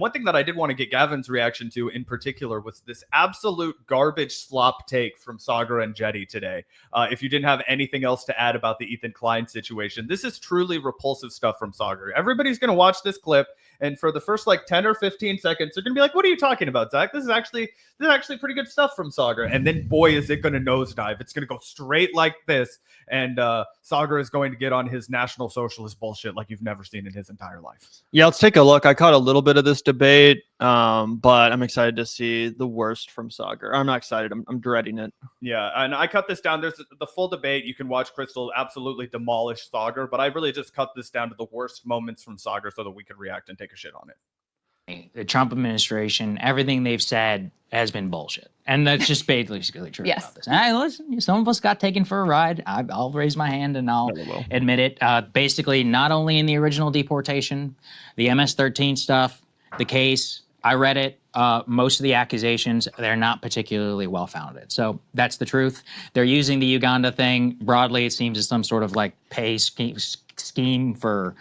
One thing that I did want to get Gavin's reaction to in particular was this absolute garbage slop take from Saagar Enjetis today. If you didn't have anything else to add about the Ethan Klein situation, this is truly repulsive stuff from Saagar. Everybody's going to watch this clip, and for the first like 10 or 15 seconds, they're going to be like, what are you talking about, Zach? This is actually pretty good stuff from Saagar. And then, boy, is it going to nosedive. It's going to go straight like this, and Saagar is going to get on his National Socialist bullshit like you've never seen in his entire life. Yeah, let's take a look. I caught a little bit of this debate, but I'm excited to see the worst from Saagar. I'm not excited. I'm dreading it. Yeah, and I cut this down. There's the full debate. You can watch Crystal absolutely demolish Saagar, but I really just cut this down to the worst moments from Saagar so that we could react and take a shit on it. The Trump administration, everything they've said has been bullshit. And that's just basically true about this. And listen, some of us got taken for a ride. I'll raise my hand and I'll admit it. Basically, not only in the original deportation, the MS-13 stuff, the case, I read it. Most of the accusations, they're not particularly well-founded. So that's the truth. They're using the Uganda thing broadly, it seems, as some sort of like pay scheme for,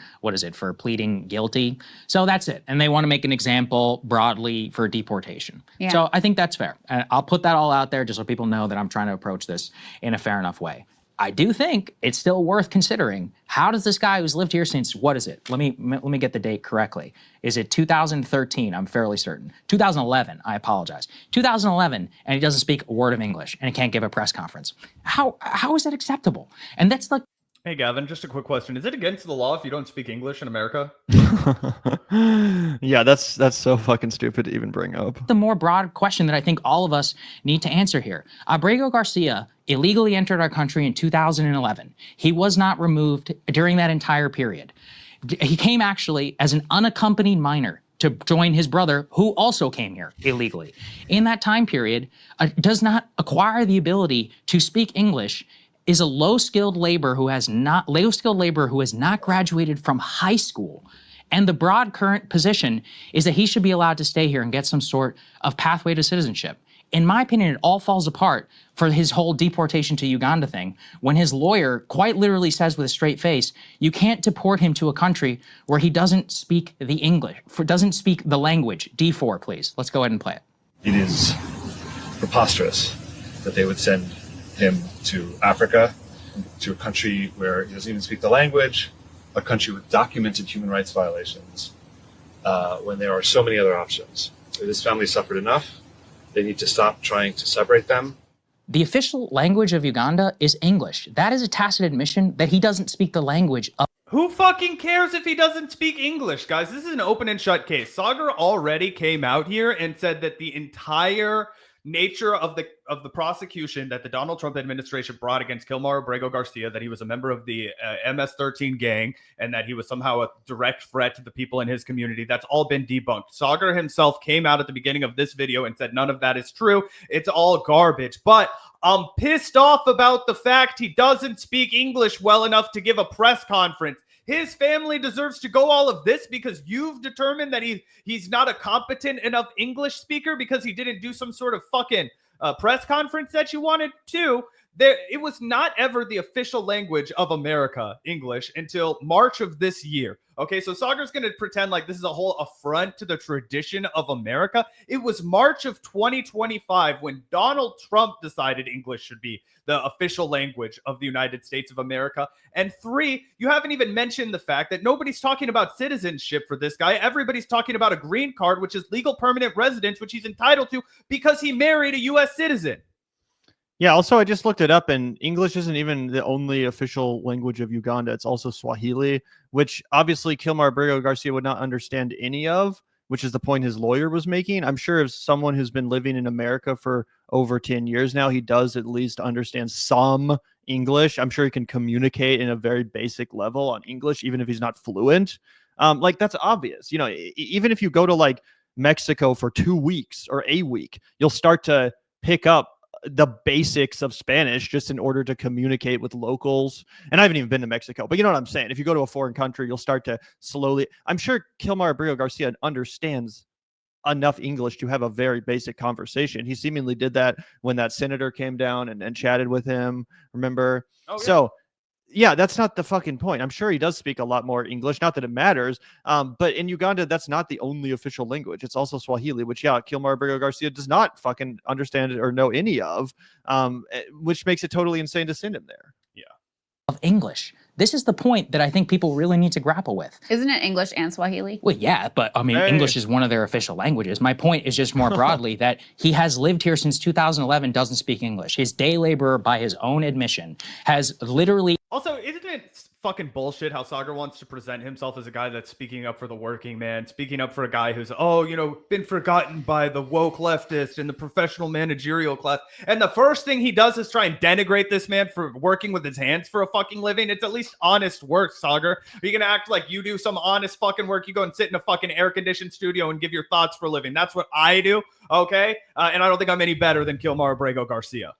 for pleading guilty. So that's it. And they want to make an example broadly for deportation. Yeah. So I think that's fair. And I'll put that all out there just so people know that I'm trying to approach this in a fair enough way. I do think it's still worth considering. How does this guy who's lived here since, what is it? Let me get the date correctly. Is it 2013? I'm fairly certain. 2011, I apologize. 2011, and he doesn't speak a word of English, and he can't give a press conference. How is that acceptable? And that's like... Hey, Gavin, just a quick question. Is it against the law if you don't speak English in America? Yeah, that's so fucking stupid to even bring up. The more broad question that I think all of us need to answer here. Abrego Garcia illegally entered our country in 2011. He was not removed during that entire period. He came actually as an unaccompanied minor to join his brother, who also came here illegally. In that time period, does not acquire the ability to speak English, is a low-skilled laborer who has not graduated from high school. And the broad current position is that he should be allowed to stay here and get some sort of pathway to citizenship. In my opinion, it all falls apart for his whole deportation to Uganda thing when his lawyer quite literally says with a straight face, you can't deport him to a country where he doesn't speak the doesn't speak the language. D4, please. Let's go ahead and play it. It is preposterous that they would send him to Africa, to a country where he doesn't even speak the language, a country with documented human rights violations, when there are so many other options. So this family suffered enough. They need to stop trying to separate them. The official language of Uganda is English. That is a tacit admission that he doesn't speak the language of... Who fucking cares if he doesn't speak English, guys? This is an open and shut case. Saagar already came out here and said that the entire nature of the prosecution that the Donald Trump administration brought against Kilmar Abrego Garcia, that he was a member of the MS-13 gang and that he was somehow a direct threat to the people in his community, that's all been debunked. Saagar himself came out at the beginning of this video and said none of that is true. It's all garbage. But I'm pissed off about the fact he doesn't speak English well enough to give a press conference. His family deserves to go all of this because you've determined that he's not a competent enough English speaker because he didn't do some sort of fucking press conference that you wanted to. It was not ever the official language of America, English, until March of this year. Okay, so Saagar's going to pretend like this is a whole affront to the tradition of America. It was March of 2025 when Donald Trump decided English should be the official language of the United States of America. And 3, you haven't even mentioned the fact that nobody's talking about citizenship for this guy. Everybody's talking about a green card, which is legal permanent residence, which he's entitled to because he married a U.S. citizen. Yeah, also, I just looked it up, and English isn't even the only official language of Uganda. It's also Swahili, which obviously Kilmar Abrego Garcia would not understand any of, which is the point his lawyer was making. I'm sure as someone who's been living in America for over 10 years now, he does at least understand some English. I'm sure he can communicate in a very basic level on English, even if he's not fluent. Like, that's obvious. You know, even if you go to, like, Mexico for 2 weeks or a week, you'll start to pick up the basics of Spanish just in order to communicate with locals. And I haven't even been to Mexico, but you know what I'm saying? If you go to a foreign country, you'll start to slowly... I'm sure Kilmar Abrego Garcia understands enough English to have a very basic conversation. He seemingly did that when that senator came down and chatted with him, remember? Oh, yeah. So Yeah, that's not the fucking point. I'm sure he does speak a lot more English, not that it matters. But in Uganda, that's not the only official language. It's also Swahili, which, yeah, Kilmar Abrigo Garcia does not fucking understand it or know any of, which makes it totally insane to send him there. Yeah. Of English. This is the point that I think people really need to grapple with. Isn't it English and Swahili? Well, yeah, but I mean, English is one of their official languages. My point is just more broadly that he has lived here since 2011, doesn't speak English. His day laborer, by his own admission, has literally... Also, isn't it fucking bullshit how Saagar wants to present himself as a guy that's speaking up for the working man, speaking up for a guy who's, been forgotten by the woke leftist and the professional managerial class. And the first thing he does is try and denigrate this man for working with his hands for a fucking living. It's at least honest work, Saagar. Are you going to act like you do some honest fucking work? You go and sit in a fucking air-conditioned studio and give your thoughts for a living. That's what I do, okay? And I don't think I'm any better than Kilmar Abrigo Garcia.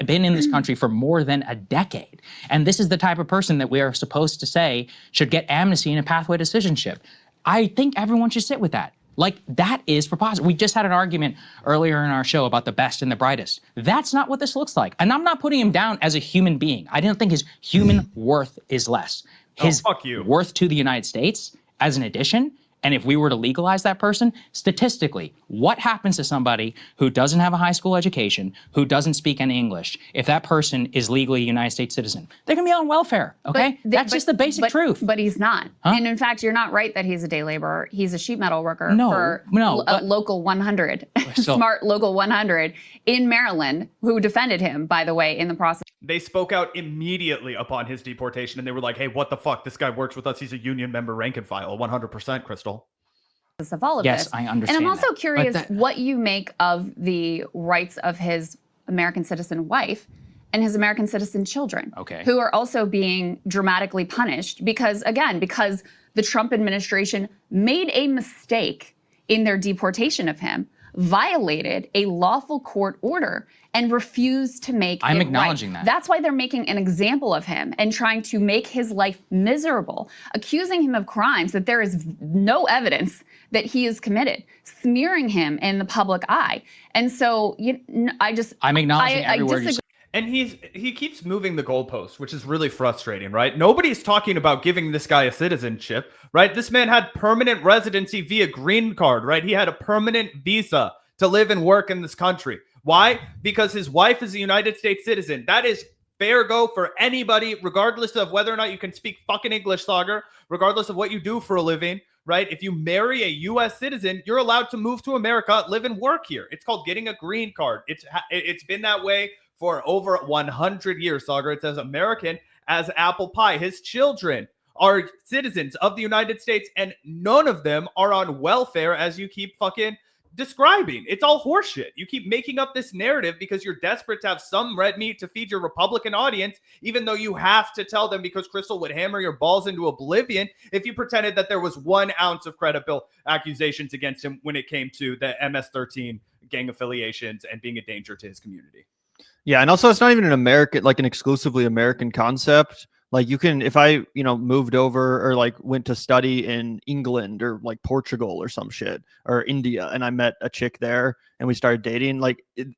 Been in this country for more than a decade. And this is the type of person that we are supposed to say should get amnesty and a pathway to citizenship. I think everyone should sit with that. Like, that is preposterous. We just had an argument earlier in our show about the best and the brightest. That's not what this looks like. And I'm not putting him down as a human being. I didn't think his human worth is less. His worth to the United States as an addition. And if we were to legalize that person, statistically, what happens to somebody who doesn't have a high school education, who doesn't speak any English, if that person is legally a United States citizen? They're going to be on welfare, okay? That's just the basic truth. But he's not. Huh? And in fact, you're not right that he's a day laborer. He's a sheet metal worker for Local 100, Smart Local 100 in Maryland, who defended him, by the way, in the process. They spoke out immediately upon his deportation, and they were like, hey, what the fuck? This guy works with us. He's a union member, rank and file, 100%, Crystal. Of all of yes, this. I understand. And I'm also curious what you make of the rights of his American citizen wife and his American citizen children, who are also being dramatically punished because the Trump administration made a mistake in their deportation of him, violated a lawful court order, and refused to make it right. I'm acknowledging that. That's why they're making an example of him and trying to make his life miserable, accusing him of crimes that there is no evidence that he has committed, smearing him in the public eye. And so I'm acknowledging every word you say. And he keeps moving the goalpost, which is really frustrating, right? Nobody's talking about giving this guy a citizenship, right? This man had permanent residency via green card, right? He had a permanent visa to live and work in this country. Why? Because his wife is a United States citizen. That is fair go for anybody, regardless of whether or not you can speak fucking English, Saagar, regardless of what you do for a living, right? If you marry a U.S. citizen, you're allowed to move to America, live and work here. It's called getting a green card. It's been that way for over 100 years, Saagar. It's as American as apple pie. His children are citizens of the United States, and none of them are on welfare, as you keep fucking describing. It's all horseshit. You keep making up this narrative because you're desperate to have some red meat to feed your Republican audience, even though you have to tell them because Crystal would hammer your balls into oblivion if you pretended that there was 1 ounce of credible accusations against him when it came to the MS-13 gang affiliations and being a danger to his community. Yeah, and also it's not even an exclusively American concept. Like, you can, if I, moved over or like went to study in England or like Portugal or some shit or India, and I met a chick there and we started dating,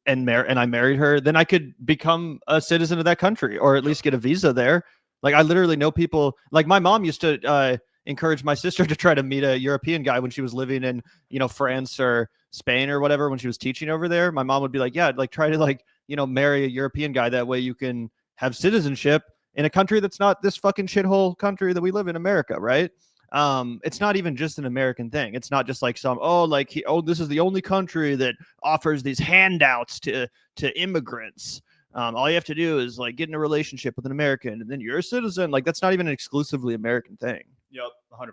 and I married her, then I could become a citizen of that country or at least get a visa there. Like, I literally know people, like my mom used to encourage my sister to try to meet a European guy when she was living in, France or Spain or whatever, when she was teaching over there. My mom would be like, yeah, like try to marry a European guy. That way you can have citizenship in a country that's not this fucking shithole country that we live in, America, right? It's not even just an American thing. It's not just like this is the only country that offers these handouts to immigrants. All you have to do is like get in a relationship with an American and then you're a citizen. Like, that's not even an exclusively American thing. Yep, 100%.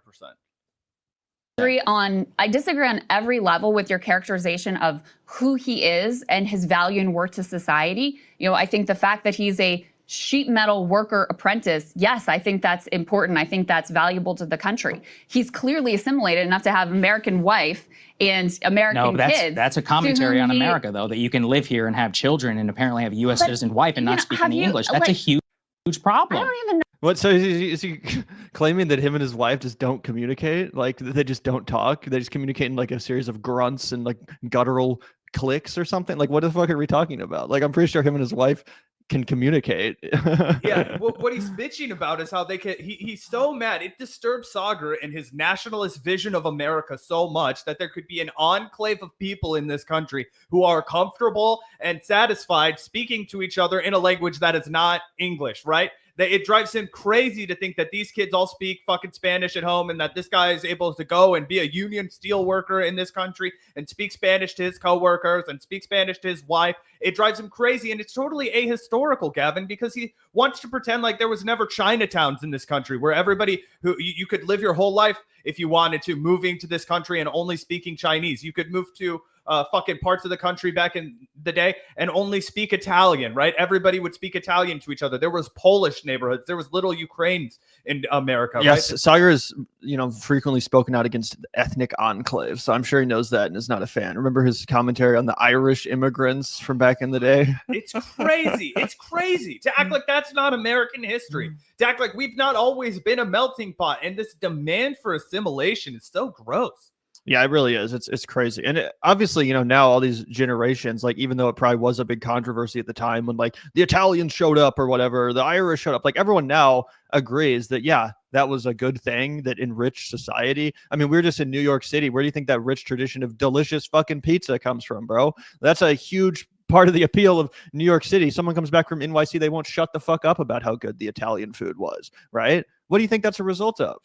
I disagree on every level with your characterization of who he is and his value and worth to society. I think the fact that he's a sheet metal worker apprentice, yes, I think that's important. I think that's valuable to the country. He's clearly assimilated enough to have an American wife and American kids. That's a commentary on America, though, that you can live here and have children and apparently have a U.S. citizen wife and not speak any English. That's a huge problem. I don't even know. What? So is he claiming that him and his wife just don't communicate? Like, they just don't talk? They just communicate in like a series of grunts and like guttural clicks or something? Like, what the fuck are we talking about? Like, I'm pretty sure him and his wife can communicate. Yeah, what he's bitching about is how they can. He's so mad. It disturbs Saagar and his nationalist vision of America so much that there could be an enclave of people in this country who are comfortable and satisfied speaking to each other in a language that is not English, right? That it drives him crazy to think that these kids all speak fucking Spanish at home and that this guy is able to go and be a union steel worker in this country and speak Spanish to his coworkers and speak Spanish to his wife. It drives him crazy, and it's totally ahistorical, Gavin, because he wants to pretend like there was never Chinatowns in this country where everybody who you could live your whole life if you wanted to moving to this country and only speaking Chinese. You could move to fucking parts of the country back in the day and only speak Italian, right? Everybody would speak Italian to each other. There was Polish neighborhoods. There was little Ukraines in America. Yes, right? Saagar is, frequently spoken out against ethnic enclaves, so I'm sure he knows that and is not a fan. Remember his commentary on the Irish immigrants from back in the day? It's crazy. It's crazy to act like that's not American history. To act like we've not always been a melting pot, and this demand for assimilation is so gross. Yeah, it really is. It's crazy. And obviously, now all these generations, like, even though it probably was a big controversy at the time when like the Italians showed up or whatever, the Irish showed up, like everyone now agrees that, yeah, that was a good thing that enriched society. I mean, we were just in New York City. Where do you think that rich tradition of delicious fucking pizza comes from, bro? That's a huge part of the appeal of New York City. Someone comes back from NYC, they won't shut the fuck up about how good the Italian food was, right? What do you think that's a result of?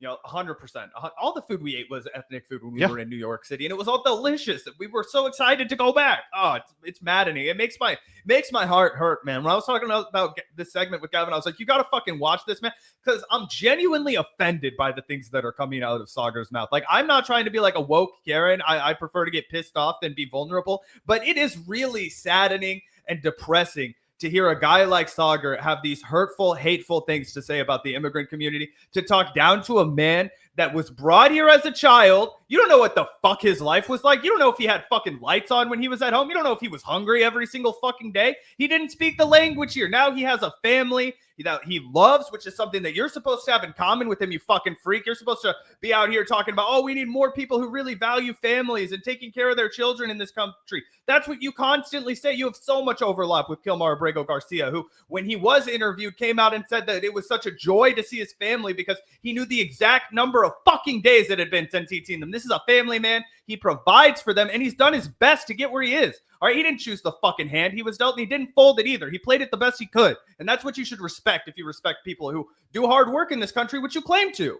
100%. All the food we ate was ethnic food when we were in New York City, and it was all delicious. We were so excited to go back. Oh, it's maddening. It makes my heart hurt, man. When I was talking about this segment with Gavin, I was like, you got to fucking watch this, man, because I'm genuinely offended by the things that are coming out of Saagar's mouth. Like, I'm not trying to be like a woke Karen. I prefer to get pissed off than be vulnerable, but it is really saddening and depressing to hear a guy like Saagar have these hurtful, hateful things to say about the immigrant community, to talk down to a man that was brought here as a child. You don't know what the fuck his life was like. You don't know if he had fucking lights on when he was at home. You don't know if he was hungry every single fucking day. He didn't speak the language here. Now he has a family that he loves, which is something that you're supposed to have in common with him, you fucking freak. You're supposed to be out here talking about, oh, we need more people who really value families and taking care of their children in this country. That's what you constantly say. You have so much overlap with Kilmar Abrego Garcia, who, when he was interviewed, came out and said that it was such a joy to see his family because he knew the exact number of fucking days it had been since he'd seen them. This is a family man. He provides for them, and he's done his best to get where he is. All right, he didn't choose the fucking hand he was dealt, and he didn't fold it either. He played it the best he could, and that's what you should respect if you respect people who do hard work in this country, which you claim to.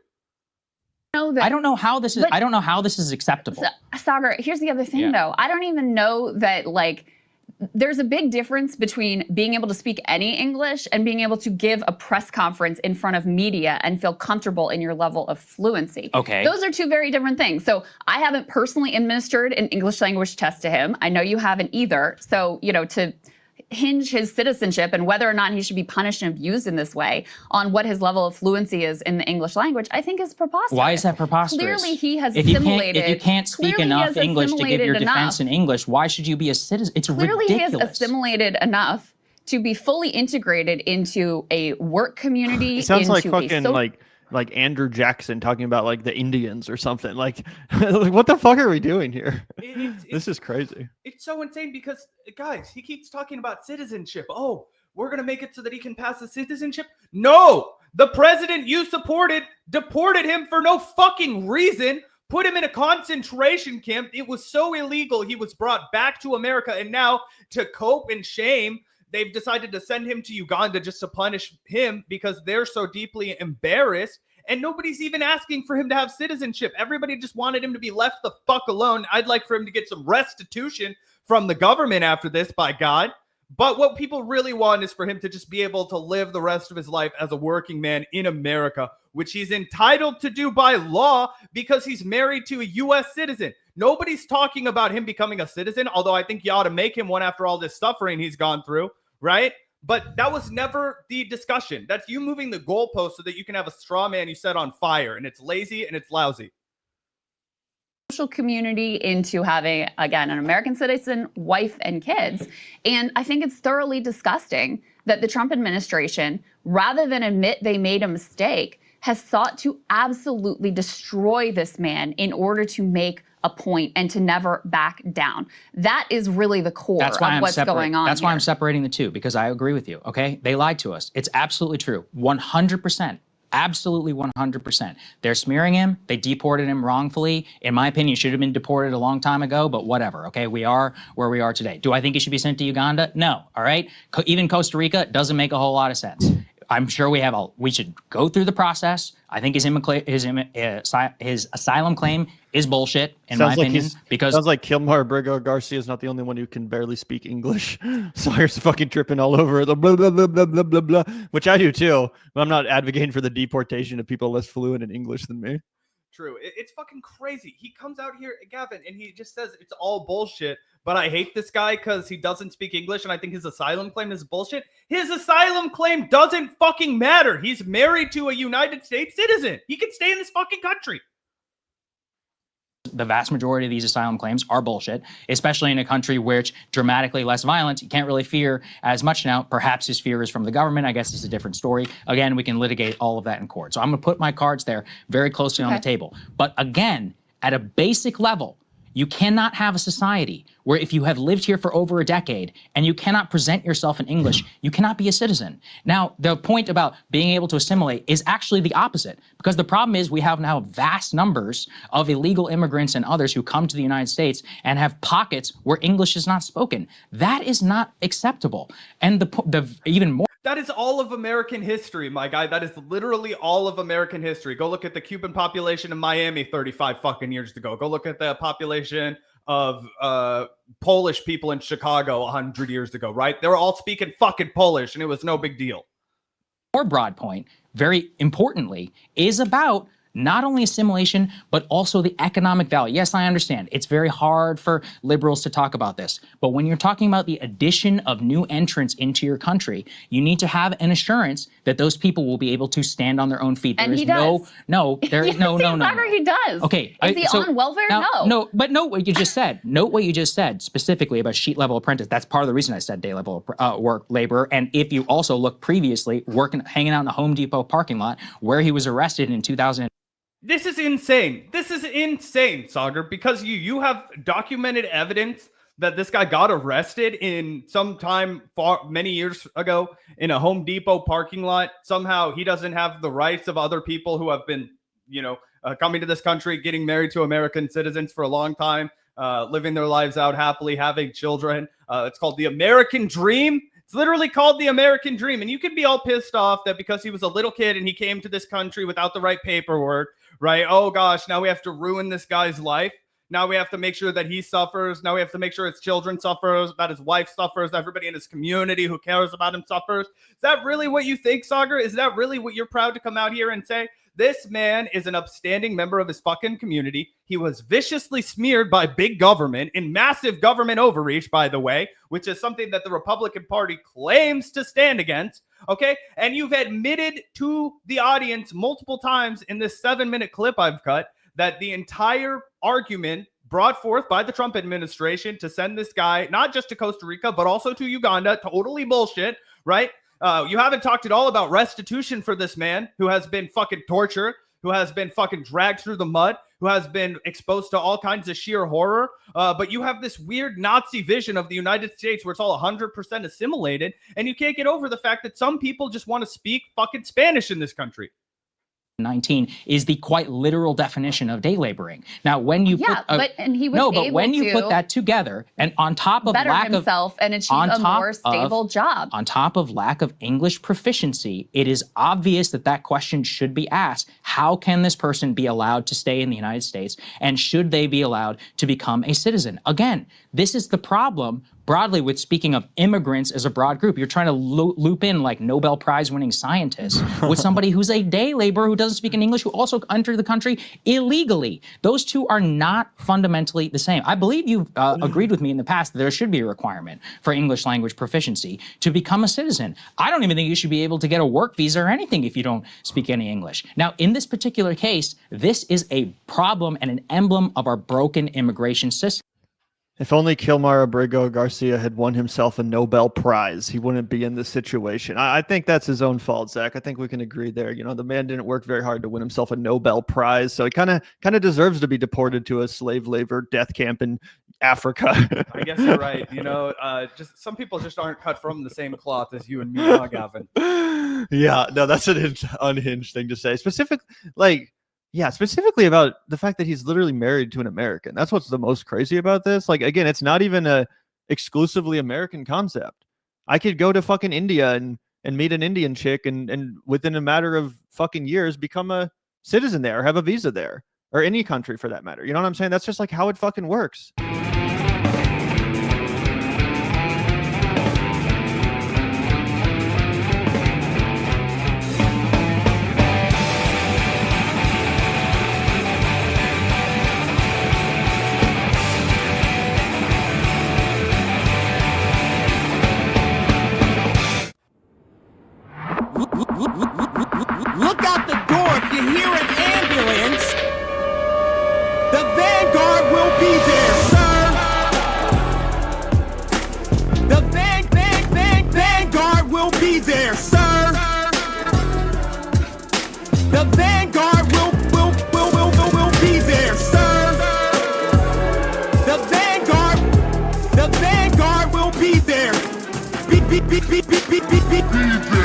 I don't know how this is. I don't know how this is acceptable. Saagar, here's the other thing, though. I don't even know that, like, there's a big difference between being able to speak any English and being able to give a press conference in front of media and feel comfortable in your level of fluency. Okay. Those are two very different things. So I haven't personally administered an English language test to him. I know you haven't either. So, to hinge his citizenship and whether or not he should be punished and abused in this way on what his level of fluency is in the English language, I think is preposterous. Why is that preposterous? Clearly he has assimilated. If you can't speak enough English to give your defense in English, why should you be a citizen? It's ridiculous. Clearly he has assimilated enough to be fully integrated into a work community. It sounds like fucking like Andrew Jackson talking about like the Indians or something. Like, what the fuck are we doing here? This is crazy. It's so insane because, guys, he keeps talking about citizenship. Oh, we're going to make it so that he can pass the citizenship. No, the president you supported deported him for no fucking reason. Put him in a concentration camp. It was so illegal. He was brought back to America. And now, to cope in shame, they've decided to send him to Uganda just to punish him because they're so deeply embarrassed. And nobody's even asking for him to have citizenship. Everybody just wanted him to be left the fuck alone. I'd like for him to get some restitution from the government after this, by God. But what people really want is for him to just be able to live the rest of his life as a working man in America, which he's entitled to do by law because he's married to a U.S. citizen. Nobody's talking about him becoming a citizen, although I think you ought to make him one after all this suffering he's gone through, right? But that was never the discussion. That's you moving the goalpost so that you can have a straw man you set on fire, and it's lazy and it's lousy. Social community into having, again, an American citizen, wife, and kids. And I think it's thoroughly disgusting that the Trump administration, rather than admit they made a mistake, has sought to absolutely destroy this man in order to make a point and to never back down. That is really the core of what's going on. That's why I'm separating the two, because I agree with you, okay? They lied to us. It's absolutely true. 100%. Absolutely 100%. They're smearing him. They deported him wrongfully. In my opinion, he should have been deported a long time ago, but whatever, okay? We are where we are today. Do I think he should be sent to Uganda? No, all right? Even Costa Rica doesn't make a whole lot of sense. I'm sure we should go through the process. I think his asylum claim is bullshit, in my opinion. Because sounds like Kilmar Abrigo Garcia is not the only one who can barely speak English. Sagar's fucking tripping all over the blah, blah, blah, blah, blah, blah, blah, which I do too. But I'm not advocating for the deportation of people less fluent in English than me. True. It's fucking crazy. He comes out here, Gavin, and he just says it's all bullshit. But I hate this guy because he doesn't speak English, and I think his asylum claim is bullshit. His asylum claim doesn't fucking matter. He's married to a United States citizen. He can stay in this fucking country. The vast majority of these asylum claims are bullshit, especially in a country which dramatically less violent. You can't really fear as much now. Perhaps his fear is from the government. I guess it's a different story. Again, we can litigate all of that in court. So I'm going to put my cards there very closely on the table. But again, at a basic level, you cannot have a society where if you have lived here for over a decade and you cannot present yourself in English, you cannot be a citizen. Now, the point about being able to assimilate is actually the opposite, because the problem is we have now vast numbers of illegal immigrants and others who come to the United States and have pockets where English is not spoken. That is not acceptable. And the even more. That is all of American history, my guy. That is literally all of American history. Go look at the Cuban population in Miami 35 fucking years ago. Go look at the population of Polish people in Chicago 100 years ago, right? They were all speaking fucking Polish, and it was no big deal. More broad point, very importantly, is about not only assimilation, but also the economic value. Yes, I understand. It's very hard for liberals to talk about this. But when you're talking about the addition of new entrants into your country, you need to have an assurance that those people will be able to stand on their own feet. And he does. There is no. He does. Okay. Is he on welfare? No. But note what you just said. Note what you just said specifically about sheet level apprentice. That's part of the reason I said day level work laborer. And if you also look previously, hanging out in the Home Depot parking lot where he was arrested in 2000. This is insane. This is insane, Saagar, because you have documented evidence that this guy got arrested in some time many years ago in a Home Depot parking lot. Somehow he doesn't have the rights of other people who have been, coming to this country, getting married to American citizens for a long time, living their lives out happily, having children. It's called the American Dream. It's literally called the American Dream. And you could be all pissed off that because he was a little kid and he came to this country without the right paperwork, right? Oh gosh, now we have to ruin this guy's life. Now we have to make sure that he suffers. Now we have to make sure his children suffers, that his wife suffers, everybody in his community who cares about him suffers. Is that really what you think, Saagar? Is that really what you're proud to come out here and say? This man is an upstanding member of his fucking community. He was viciously smeared by big government in massive government overreach, by the way, which is something that the Republican Party claims to stand against. Okay. And you've admitted to the audience multiple times in this 7-minute clip I've cut that the entire argument brought forth by the Trump administration to send this guy not just to Costa Rica, but also to Uganda, totally bullshit, right? You haven't talked at all about restitution for this man who has been fucking tortured, who has been fucking dragged through the mud, who has been exposed to all kinds of sheer horror. But you have this weird Nazi vision of the United States where it's all 100% assimilated, and you can't get over the fact that some people just want to speak fucking Spanish in this country. 19 is the quite literal definition of day laboring. Now, when you put when you put that together, and on top of better himself and achieve a more stable job, on top of lack of English proficiency, it is obvious that question should be asked: how can this person be allowed to stay in the United States, and should they be allowed to become a citizen? Again, this is the problem. Broadly, with speaking of immigrants as a broad group, you're trying to loop in like Nobel Prize winning scientists with somebody who's a day laborer who doesn't speak in English, who also entered the country illegally. Those two are not fundamentally the same. I believe you've agreed with me in the past that there should be a requirement for English language proficiency to become a citizen. I don't even think you should be able to get a work visa or anything if you don't speak any English. Now, in this particular case, this is a problem and an emblem of our broken immigration system. If only Kilmar Abrigo Garcia had won himself a Nobel Prize, he wouldn't be in this situation. I think that's his own fault, Zach. I think we can agree there. You know, the man didn't work very hard to win himself a Nobel Prize, so he kind of deserves to be deported to a slave labor death camp in Africa. I guess you're right. You know, just some people just aren't cut from the same cloth as you and me, huh, Gavin? Yeah, no, that's an unhinged thing to say. Specifically about the fact that he's literally married to an American. That's what's the most crazy about this. Like, again, it's not even a exclusively American concept. I could go to fucking India and meet an Indian chick and within a matter of fucking years become a citizen there, or have a visa there, or any country for that matter. You know what I'm saying? That's just like how it fucking works. Look out the door if you hear an ambulance. The Vanguard will be there, sir. The Vanguard will be there, sir. The Vanguard will be there, sir. The Vanguard will be there. Be there.